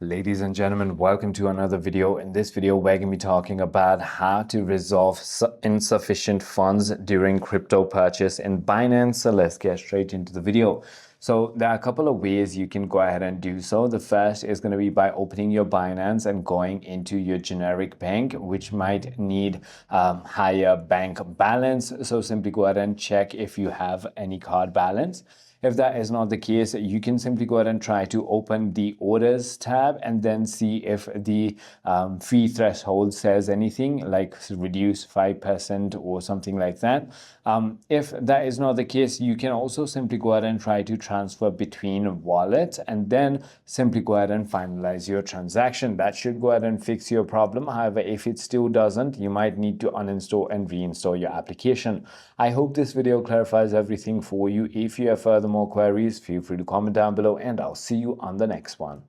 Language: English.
Ladies and gentlemen, welcome to another video. In this video, we're going to be talking about how to resolve insufficient funds during crypto purchase in Binance. So let's get straight into the video. So there are a couple of ways you can go ahead and do so. The first is going to be by opening your Binance and going into your generic bank, which might need higher bank balance. So simply go ahead and check if you have any card balance. If that is not the case, you can simply go ahead and try to open the orders tab and then see if the fee threshold says anything like reduce 5% or something like that. If that is not the case, you can also simply go ahead and try to transfer between wallets and then simply go ahead and finalize your transaction. That should go ahead and fix your problem. However, if it still doesn't, you might need to uninstall and reinstall your application. I hope this video clarifies everything for you. If you have further more queries, feel free to comment down below and I'll see you on the next one.